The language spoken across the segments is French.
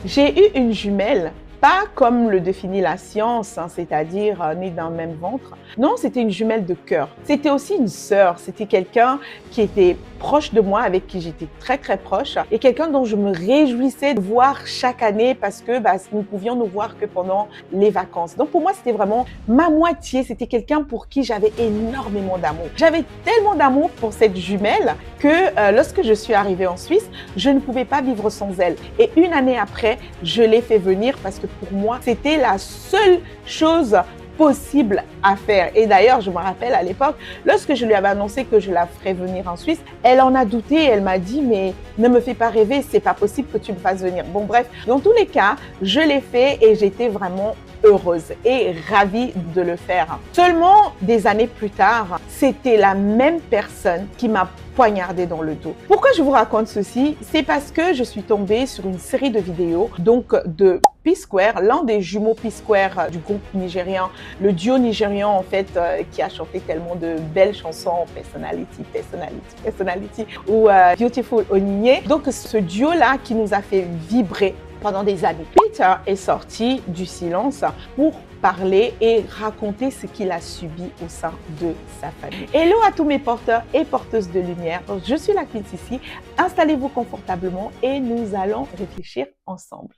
J'ai eu une jumelle, pas comme le définit la science, hein, c'est-à-dire née dans le même ventre. Non, c'était une jumelle de cœur. C'était aussi une sœur, c'était quelqu'un qui était proche de moi, avec qui j'étais très très proche, et quelqu'un dont je me réjouissais de voir chaque année parce que nous pouvions nous voir que pendant les vacances. Donc pour moi, c'était vraiment ma moitié, c'était quelqu'un pour qui j'avais énormément d'amour. J'avais tellement d'amour pour cette jumelle que lorsque je suis arrivée en Suisse, je ne pouvais pas vivre sans elle. Et une année après, je l'ai fait venir parce que pour moi, c'était la seule chose possible à faire. Et d'ailleurs, je me rappelle à l'époque, lorsque je lui avais annoncé que je la ferais venir en Suisse, elle en a douté et elle m'a dit, mais ne me fais pas rêver, c'est pas possible que tu me fasses venir. Bon, bref, dans tous les cas, je l'ai fait et j'étais vraiment heureuse et ravie de le faire. Seulement des années plus tard, c'était la même personne qui m'a poignardé dans le dos. Pourquoi je vous raconte ceci? C'est parce que je suis tombée sur une série de vidéos donc de P-Square, l'un des jumeaux P-Square du groupe nigérian, le duo nigérian en fait qui a chanté tellement de belles chansons, Personality ou Beautiful Onyinye. Donc ce duo-là qui nous a fait vibrer pendant des années. Peter est sorti du silence pour parler et raconter ce qu'il a subi au sein de sa famille. Hello à tous mes porteurs et porteuses de lumière, je suis la Queen Sissi, installez-vous confortablement et nous allons réfléchir ensemble.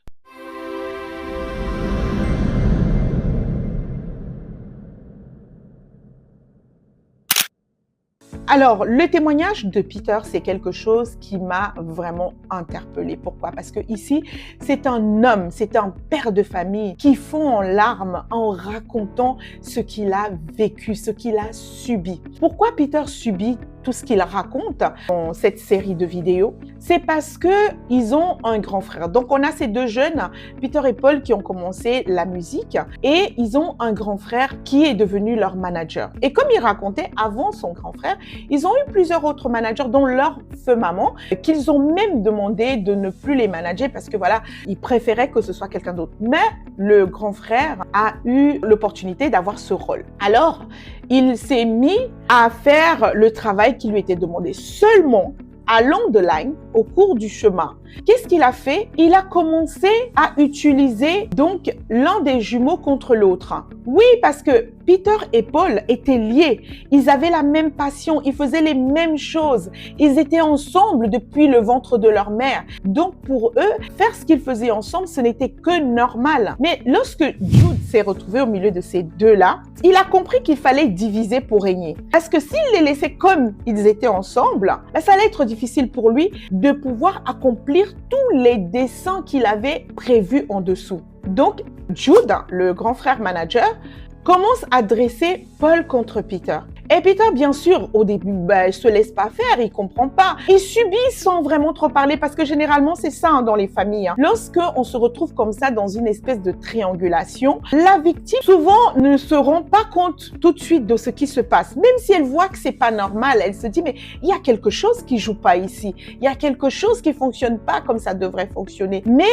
Alors, le témoignage de Peter, c'est quelque chose qui m'a vraiment interpellée. Pourquoi? Parce que ici, c'est un homme, c'est un père de famille qui fond en larmes en racontant ce qu'il a vécu, ce qu'il a subi. Pourquoi Peter subit tout ce qu'il raconte dans cette série de vidéos? C'est parce qu'ils ont un grand frère. Donc, on a ces deux jeunes, Peter et Paul, qui ont commencé la musique et ils ont un grand frère qui est devenu leur manager. Et comme il racontait, avant son grand frère, ils ont eu plusieurs autres managers, dont leur feu maman, qu'ils ont même demandé de ne plus les manager parce que voilà, ils préféraient que ce soit quelqu'un d'autre. Mais le grand frère a eu l'opportunité d'avoir ce rôle. Alors, il s'est mis à faire le travail qui lui était demandé. Seulement, along the line, au cours du chemin, qu'est-ce qu'il a fait? Il a commencé à utiliser donc l'un des jumeaux contre l'autre. Oui, parce que Peter et Paul étaient liés. Ils avaient la même passion. Ils faisaient les mêmes choses. Ils étaient ensemble depuis le ventre de leur mère. Donc, pour eux, faire ce qu'ils faisaient ensemble, ce n'était que normal. Mais lorsque Jude s'est retrouvé au milieu de ces deux-là, il a compris qu'il fallait diviser pour régner. Parce que s'il les laissait comme ils étaient ensemble, ça allait être difficile pour lui de pouvoir accomplir tous les desseins qu'il avait prévus en dessous. Donc, Jude, le grand frère manager, commence à dresser Paul contre Peter. Et Peter, bien sûr, au début, il se laisse pas faire, il comprend pas. Il subit sans vraiment trop parler parce que généralement, c'est ça hein, dans les familles. Hein. Lorsque on se retrouve comme ça dans une espèce de triangulation, la victime souvent ne se rend pas compte tout de suite de ce qui se passe. Même si elle voit que c'est pas normal, elle se dit mais il y a quelque chose qui joue pas ici. Il y a quelque chose qui fonctionne pas comme ça devrait fonctionner. Mais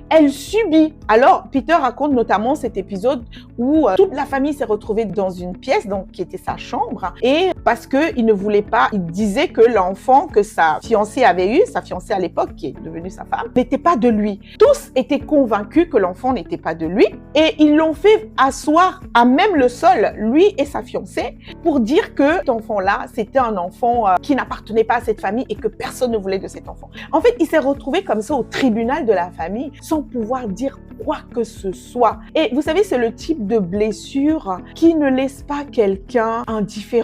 elle subit. Alors Peter raconte notamment cet épisode où toute la famille s'est retrouvée dans une pièce, donc qui était sa chambre. Et parce qu'il ne voulait pas, il disait que l'enfant que sa fiancée avait eu, sa fiancée à l'époque, qui est devenue sa femme, n'était pas de lui. Tous étaient convaincus que l'enfant n'était pas de lui et ils l'ont fait asseoir à même le sol, lui et sa fiancée, pour dire que cet enfant-là, c'était un enfant qui n'appartenait pas à cette famille et que personne ne voulait de cet enfant. En fait, il s'est retrouvé comme ça au tribunal de la famille sans pouvoir dire quoi que ce soit. Et vous savez, c'est le type de blessure qui ne laisse pas quelqu'un indifférent.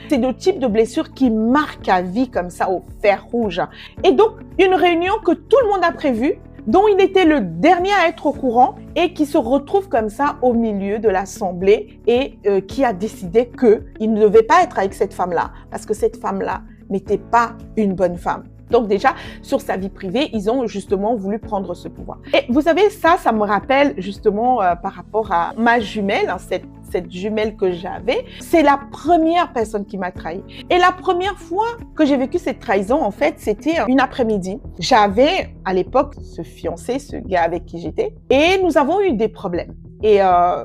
C'est le type de blessure qui marque à vie comme ça au fer rouge. Et donc, une réunion que tout le monde a prévue, dont il était le dernier à être au courant et qui se retrouve comme ça au milieu de l'assemblée et qui a décidé qu'il ne devait pas être avec cette femme-là parce que cette femme-là n'était pas une bonne femme. Donc déjà, sur sa vie privée, ils ont justement voulu prendre ce pouvoir. Et vous savez, ça me rappelle justement par rapport à ma jumelle, hein, cette jumelle que j'avais. C'est la première personne qui m'a trahi. Et la première fois que j'ai vécu cette trahison, en fait, c'était une après-midi. J'avais à l'époque ce fiancé, ce gars avec qui j'étais, et nous avons eu des problèmes. Et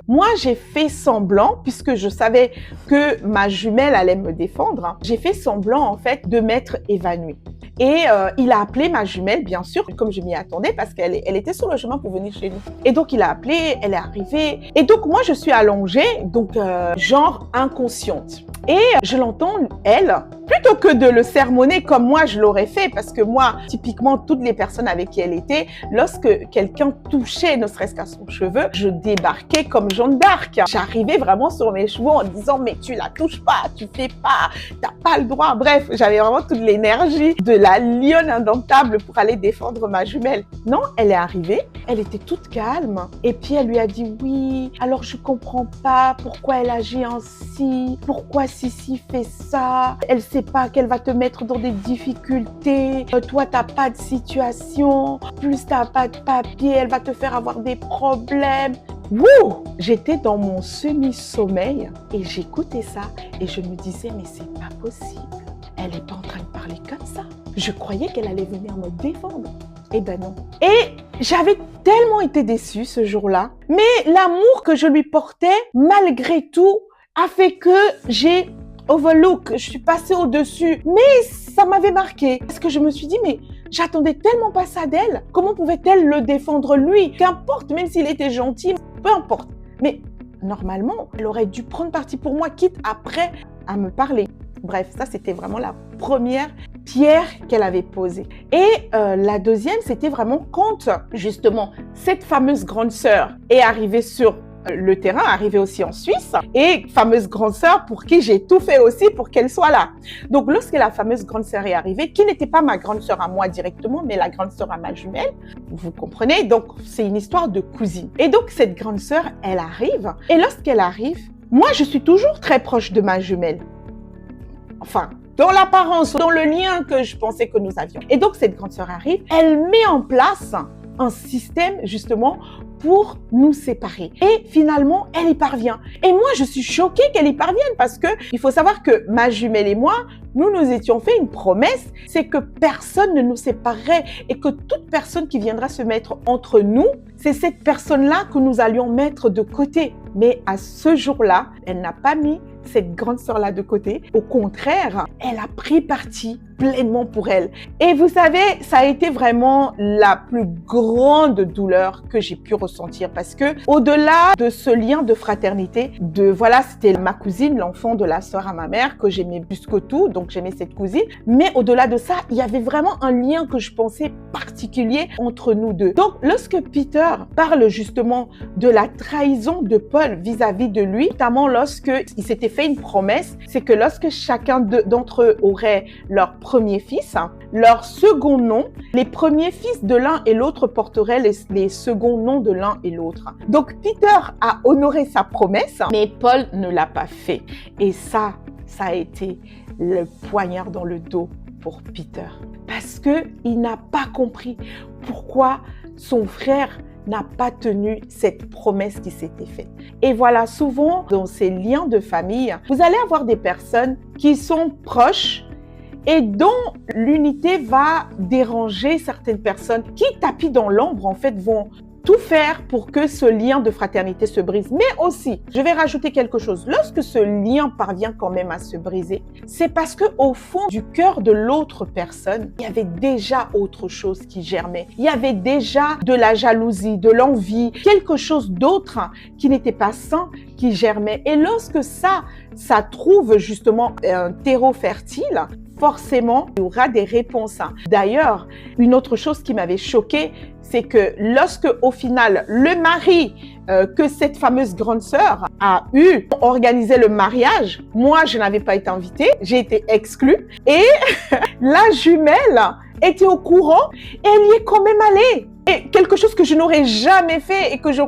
moi, j'ai fait semblant, puisque je savais que ma jumelle allait me défendre, hein, j'ai fait semblant, en fait, de m'être évanouie. Et il a appelé ma jumelle, bien sûr, comme je m'y attendais, parce qu'elle était sur le chemin pour venir chez nous. Et donc, il a appelé, elle est arrivée. Et donc, moi, je suis allongée, donc genre inconsciente. Et je l'entends, elle, plutôt que de le sermonner comme moi je l'aurais fait, parce que moi, typiquement, toutes les personnes avec qui elle était, lorsque quelqu'un touchait, ne serait-ce qu'à son cheveu, je débarquais comme Jeanne d'Arc. J'arrivais vraiment sur mes cheveux en disant, mais tu la touches pas, tu fais pas, t'as pas le droit. Bref, j'avais vraiment toute l'énergie de la lionne indomptable pour aller défendre ma jumelle. Non, elle est arrivée, elle était toute calme, et puis elle lui a dit, oui, alors je comprends pas pourquoi elle agit ainsi, pourquoi Sissi fait ça, elle sait pas qu'elle va te mettre dans des difficultés, toi t'as pas de situation, plus t'as pas de papier, elle va te faire avoir des problèmes. Wouh! J'étais dans mon semi-sommeil et j'écoutais ça et je me disais, mais c'est pas possible, elle est pas en train de parler comme ça. Je croyais qu'elle allait venir me défendre. Eh ben non. Et j'avais tellement été déçue ce jour-là, mais l'amour que je lui portais, malgré tout, a fait que j'ai overlook, je suis passée au-dessus. Mais ça m'avait marqué. Parce que je me suis dit, mais j'attendais tellement pas ça d'elle. Comment pouvait-elle le défendre lui? Qu'importe, même s'il était gentil, peu importe. Mais normalement, elle aurait dû prendre parti pour moi, quitte après à me parler. Bref, ça, c'était vraiment la première pierre qu'elle avait posée. Et la deuxième, c'était vraiment quand, justement, cette fameuse grande sœur est arrivée sur le terrain, arrivée aussi en Suisse, et fameuse grande sœur pour qui j'ai tout fait aussi pour qu'elle soit là. Donc, lorsque la fameuse grande sœur est arrivée, qui n'était pas ma grande sœur à moi directement, mais la grande sœur à ma jumelle, vous comprenez, donc c'est une histoire de cousine. Et donc, cette grande sœur, elle arrive, et lorsqu'elle arrive, moi, je suis toujours très proche de ma jumelle. Enfin, dans l'apparence, dans le lien que je pensais que nous avions. Et donc, cette grande sœur arrive, elle met en place un système, justement, pour nous séparer. Et finalement, elle y parvient. Et moi, je suis choquée qu'elle y parvienne parce que il faut savoir que ma jumelle et moi, nous étions fait une promesse, c'est que personne ne nous séparerait et que toute personne qui viendra se mettre entre nous, c'est cette personne-là que nous allions mettre de côté. Mais à ce jour-là, elle n'a pas mis cette grande sœur-là de côté. Au contraire, elle a pris parti pleinement pour elle. Et vous savez, ça a été vraiment la plus grande douleur que j'ai pu ressentir parce que au-delà de ce lien de fraternité, c'était ma cousine, l'enfant de la sœur à ma mère que j'aimais plus que tout, donc j'aimais cette cousine. Mais au-delà de ça, il y avait vraiment un lien que je pensais particulier entre nous deux. Donc, lorsque Peter parle justement de la trahison de Paul vis-à-vis de lui, notamment lorsque il s'était fait une promesse, c'est que lorsque chacun d'entre eux aurait leur premier fils, leur second nom, les premiers fils de l'un et l'autre porteraient les seconds noms de l'un et l'autre. Donc Peter a honoré sa promesse, mais Paul ne l'a pas fait. Et ça a été le poignard dans le dos pour Peter. Parce qu'il n'a pas compris pourquoi son frère n'a pas tenu cette promesse qui s'était faite. Et voilà, souvent, dans ces liens de famille, vous allez avoir des personnes qui sont proches et dont l'unité va déranger certaines personnes qui, tapis dans l'ombre, en fait, vont tout faire pour que ce lien de fraternité se brise. Mais aussi, je vais rajouter quelque chose. Lorsque ce lien parvient quand même à se briser, c'est parce que au fond du cœur de l'autre personne, il y avait déjà autre chose qui germait. Il y avait déjà de la jalousie, de l'envie, quelque chose d'autre qui n'était pas sain qui germait. Et lorsque ça trouve justement un terreau fertile, forcément, il y aura des réponses. D'ailleurs, une autre chose qui m'avait choquée, c'est que lorsque, au final, le mari que cette fameuse grande sœur a eu organisé le mariage, moi, je n'avais pas été invitée, j'ai été exclue. Et la jumelle était au courant et elle y est quand même allée. Et quelque chose que je n'aurais jamais fait et que je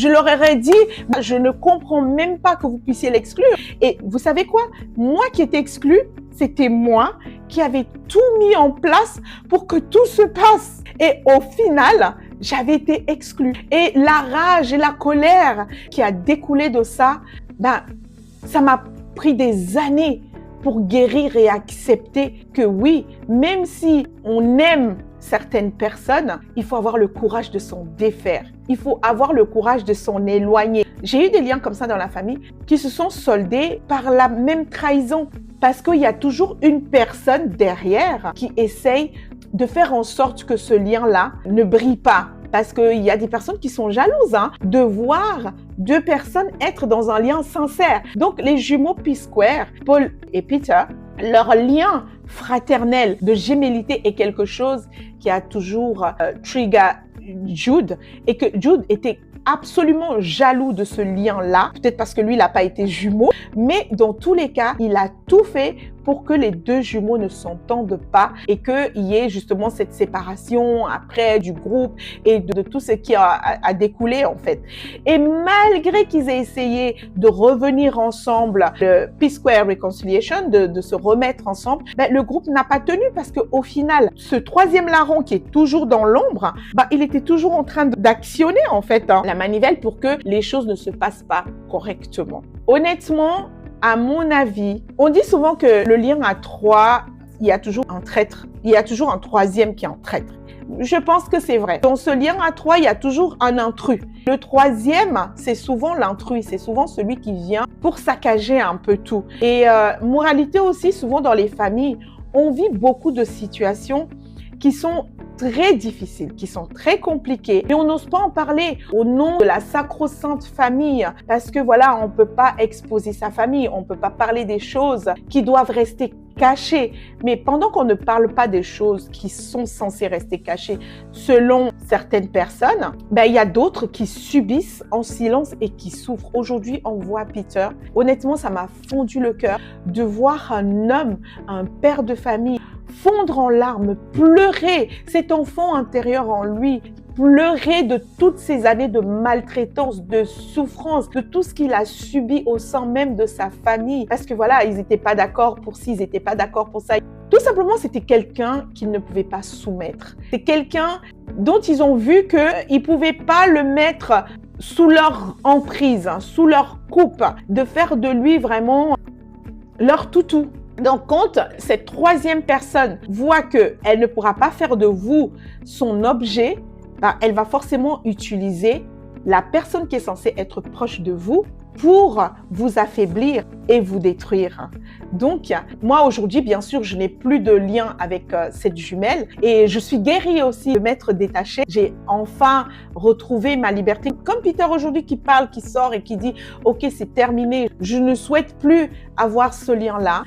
leur aurais dit, je ne comprends même pas que vous puissiez l'exclure. Et vous savez quoi? Moi qui étais exclue, c'était moi qui avais tout mis en place pour que tout se passe. Et au final, j'avais été exclue. Et la rage et la colère qui a découlé de ça, ça m'a pris des années pour guérir et accepter que oui, même si on aime certaines personnes, il faut avoir le courage de s'en défaire. Il faut avoir le courage de s'en éloigner. J'ai eu des liens comme ça dans la famille qui se sont soldés par la même trahison. Parce qu'il y a toujours une personne derrière qui essaye de faire en sorte que ce lien-là ne brille pas. Parce qu'il y a des personnes qui sont jalouses de voir deux personnes être dans un lien sincère. Donc, les jumeaux P-Square, Paul et Peter, leur lien fraternel de gémellité est quelque chose qui a toujours trigger Jude, et que Jude était absolument jaloux de ce lien-là, peut-être parce que lui, il n'a pas été jumeau, mais dans tous les cas, il a tout fait pour que les deux jumeaux ne s'entendent pas et qu'il y ait justement cette séparation après du groupe et de tout ce qui a découlé en fait. Et malgré qu'ils aient essayé de revenir ensemble, le P-Square Reconciliation, de se remettre ensemble, le groupe n'a pas tenu parce qu'au final, ce troisième larron qui est toujours dans l'ombre, il était toujours en train d'actionner en fait la manivelle pour que les choses ne se passent pas correctement. Honnêtement, à mon avis, on dit souvent que le lien à trois, il y a toujours un traître, il y a toujours un troisième qui est un traître. Je pense que c'est vrai. Dans ce lien à trois, il y a toujours un intrus. Le troisième, c'est souvent l'intrus, c'est souvent celui qui vient pour saccager un peu tout. Et moralité aussi, souvent dans les familles, on vit beaucoup de situations qui sont très difficiles, qui sont très compliquées, mais on n'ose pas en parler au nom de la sacro-sainte famille, parce que voilà, on peut pas exposer sa famille, on peut pas parler des choses qui doivent rester cachées. Mais pendant qu'on ne parle pas des choses qui sont censées rester cachées, selon certaines personnes, il y a d'autres qui subissent en silence et qui souffrent. Aujourd'hui, on voit Peter. Honnêtement, ça m'a fondu le cœur de voir un homme, un père de famille, fondre en larmes, pleurer, cet enfant intérieur en lui, pleurer de toutes ces années de maltraitance, de souffrance, de tout ce qu'il a subi au sein même de sa famille. Parce que voilà, ils n'étaient pas d'accord pour ci, ils n'étaient pas d'accord pour ça. Tout simplement, c'était quelqu'un qu'ils ne pouvaient pas soumettre. C'est quelqu'un dont ils ont vu qu'ils ne pouvaient pas le mettre sous leur emprise, sous leur coupe, de faire de lui vraiment leur toutou. Donc, quand cette troisième personne voit qu'elle ne pourra pas faire de vous son objet, elle va forcément utiliser la personne qui est censée être proche de vous pour vous affaiblir et vous détruire. Donc, moi aujourd'hui, bien sûr, je n'ai plus de lien avec cette jumelle et je suis guérie aussi de m'être détachée. J'ai enfin retrouvé ma liberté. Comme Peter aujourd'hui qui parle, qui sort et qui dit « Ok, c'est terminé, je ne souhaite plus avoir ce lien-là ».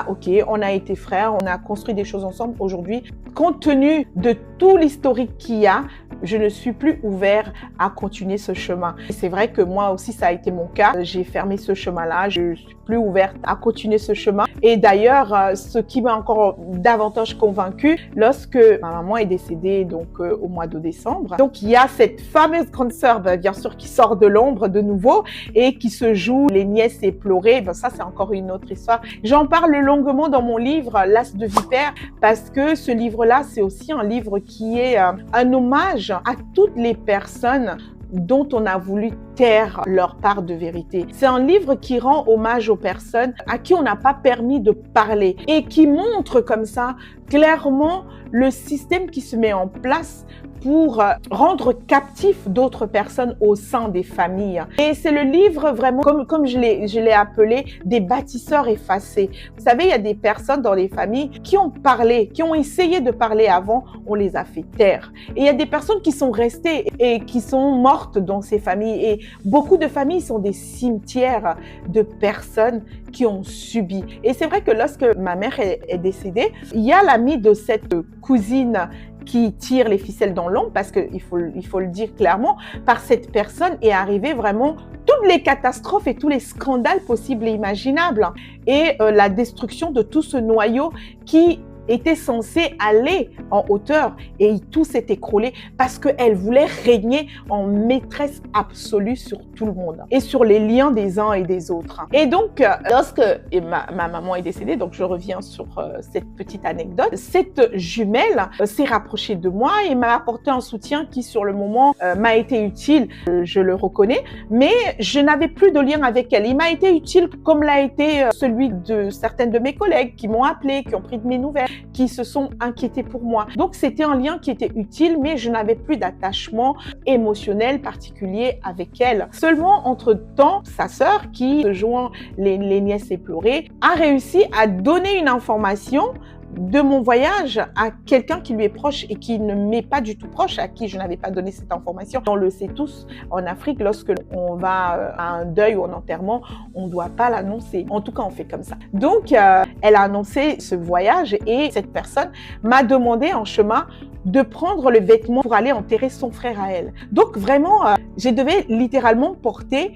Ok, on a été frères, on a construit des choses ensemble. Aujourd'hui, compte tenu de tout l'historique qu'il y a, je ne suis plus ouvert à continuer ce chemin. Et c'est vrai que moi aussi, ça a été mon cas. J'ai fermé ce chemin-là, je ne suis plus ouverte à continuer ce chemin. Et d'ailleurs, ce qui m'a encore davantage convaincue, lorsque ma maman est décédée donc au mois de décembre, donc il y a cette fameuse grande sœur, bien sûr, qui sort de l'ombre de nouveau et qui se joue les nièces éplorées. Ça, c'est encore une autre histoire. J'en parle longuement dans mon livre L'As de Vipère parce que ce livre-là, c'est aussi un livre qui est un hommage à toutes les personnes dont on a voulu taire leur part de vérité. C'est un livre qui rend hommage aux personnes à qui on n'a pas permis de parler et qui montre comme ça clairement le système qui se met en place pour rendre captifs d'autres personnes au sein des familles. Et c'est le livre vraiment, comme je l'ai appelé, des bâtisseurs effacés. Vous savez, il y a des personnes dans les familles qui ont parlé, qui ont essayé de parler avant, on les a fait taire. Et il y a des personnes qui sont restées et qui sont mortes dans ces familles. Et beaucoup de familles sont des cimetières de personnes qui ont subi. Et c'est vrai que lorsque ma mère est décédée, il y a l'amie de cette cousine qui tire les ficelles dans l'ombre, parce qu'il faut le dire clairement, par cette personne est arrivé vraiment toutes les catastrophes et tous les scandales possibles et imaginables. Et la destruction de tout ce noyau qui était censé aller en hauteur et tout s'est écroulé parce qu'elle voulait régner en maîtresse absolue sur tout le monde et sur les liens des uns et des autres. Et donc, lorsque ma maman est décédée, donc je reviens sur cette petite anecdote, cette jumelle s'est rapprochée de moi et m'a apporté un soutien qui, sur le moment, m'a été utile, je le reconnais, mais je n'avais plus de lien avec elle. Il m'a été utile comme l'a été celui de certaines de mes collègues qui m'ont appelé, qui ont pris de mes nouvelles. qui se sont inquiétés pour moi. Donc, c'était un lien qui était utile, mais je n'avais plus d'attachement émotionnel particulier avec elle. Seulement, entre-temps, sa sœur, qui se joint les nièces éplorées, a réussi à donner une information de mon voyage à quelqu'un qui lui est proche et qui ne m'est pas du tout proche, à qui je n'avais pas donné cette information. On le sait tous, en Afrique, lorsque on va à un deuil ou un enterrement, on ne doit pas l'annoncer. En tout cas, on fait comme ça. Donc, elle a annoncé ce voyage et cette personne m'a demandé en chemin de prendre le vêtement pour aller enterrer son frère à elle. Donc, vraiment, je devais littéralement porter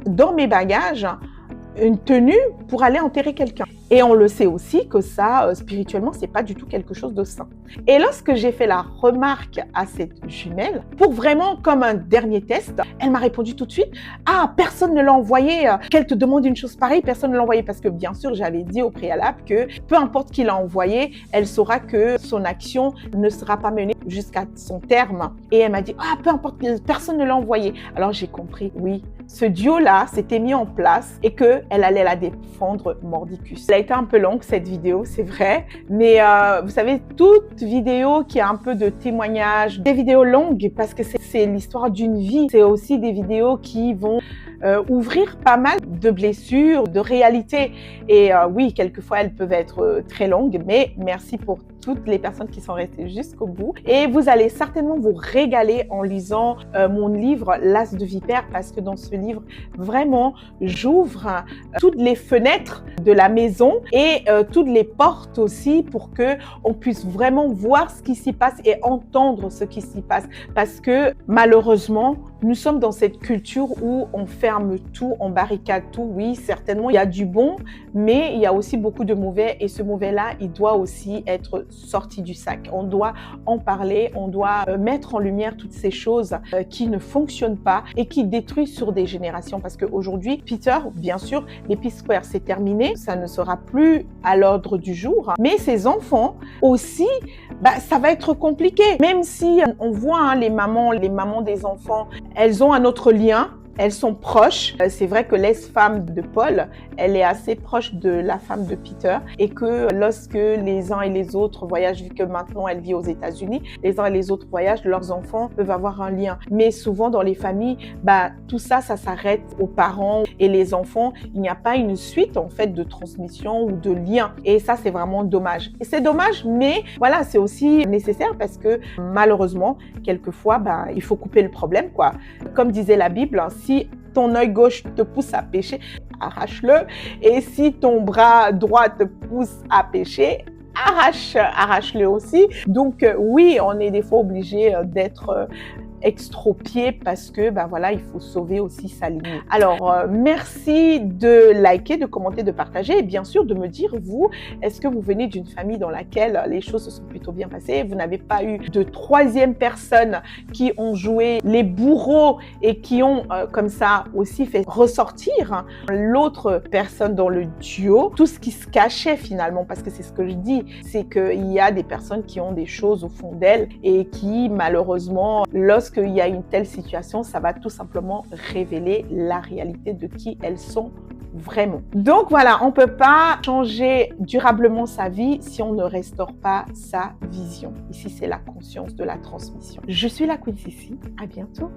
dans mes bagages une tenue pour aller enterrer quelqu'un. Et on le sait aussi que ça, spirituellement, c'est pas du tout quelque chose de sain. Et lorsque j'ai fait la remarque à cette jumelle, pour vraiment comme un dernier test, elle m'a répondu tout de suite, « Ah, personne ne l'a envoyé, qu'elle te demande une chose pareille, personne ne l'a envoyé. » Parce que bien sûr, j'avais dit au préalable que peu importe qui l'a envoyé, elle saura que son action ne sera pas menée jusqu'à son terme. Et elle m'a dit, « Ah, peu importe, personne ne l'a envoyé. » Alors j'ai compris, oui, ce duo-là s'était mis en place et qu'elle allait la défendre mordicus. Elle a été un peu longue cette vidéo, c'est vrai, mais vous savez, toute vidéo qui a un peu de témoignage, des vidéos longues parce que c'est l'histoire d'une vie, c'est aussi des vidéos qui vont ouvrir pas mal de blessures, de réalités. Et oui, quelquefois elles peuvent être très longues, mais merci pour toutes les personnes qui sont restées jusqu'au bout. Et vous allez certainement vous régaler en lisant mon livre L'As de Vipère, parce que dans ce livre, vraiment, j'ouvre toutes les fenêtres de la maison et toutes les portes aussi pour que on puisse vraiment voir ce qui s'y passe et entendre ce qui s'y passe. Parce que malheureusement, nous sommes dans cette culture où on ferme tout, on barricade tout. Oui, certainement, il y a du bon, mais il y a aussi beaucoup de mauvais. Et ce mauvais-là, il doit aussi être sorti du sac. On doit en parler, on doit mettre en lumière toutes ces choses qui ne fonctionnent pas et qui détruisent sur des générations. Parce qu'aujourd'hui, Peter, bien sûr, les P-Square, c'est terminé. Ça ne sera plus à l'ordre du jour. Mais ces enfants aussi, ça va être compliqué. Même si on voit les mamans des enfants, elles ont un autre lien. Elles sont proches. C'est vrai que l'ex-femme de Paul, elle est assez proche de la femme de Peter et que lorsque les uns et les autres voyagent, vu que maintenant elle vit aux États-Unis, les uns et les autres voyagent, leurs enfants peuvent avoir un lien. Mais souvent dans les familles, tout ça, ça s'arrête aux parents et les enfants. Il n'y a pas une suite en fait de transmission ou de lien. Et ça, c'est vraiment dommage. Et c'est dommage, mais voilà, c'est aussi nécessaire parce que malheureusement, quelquefois, il faut couper le problème, quoi. Comme disait la Bible, si ton œil gauche te pousse à pécher, arrache-le. Et si ton bras droit te pousse à pécher, arrache-le aussi. Donc oui, on est des fois obligé d'être extropié parce que voilà, il faut sauver aussi sa lignée. Alors merci de liker, de commenter, de partager et bien sûr de me dire vous, est-ce que vous venez d'une famille dans laquelle les choses se sont plutôt bien passées, vous n'avez pas eu de troisième personne qui ont joué les bourreaux et qui ont comme ça aussi fait ressortir l'autre personne dans le duo, tout ce qui se cachait finalement, parce que c'est ce que je dis, c'est qu'il y a des personnes qui ont des choses au fond d'elles et qui malheureusement, lorsqu'il y a une telle situation, ça va tout simplement révéler la réalité de qui elles sont vraiment. Donc voilà, on ne peut pas changer durablement sa vie si on ne restaure pas sa vision. Ici, c'est la conscience de la transmission. Je suis la Queen Sissi, à bientôt.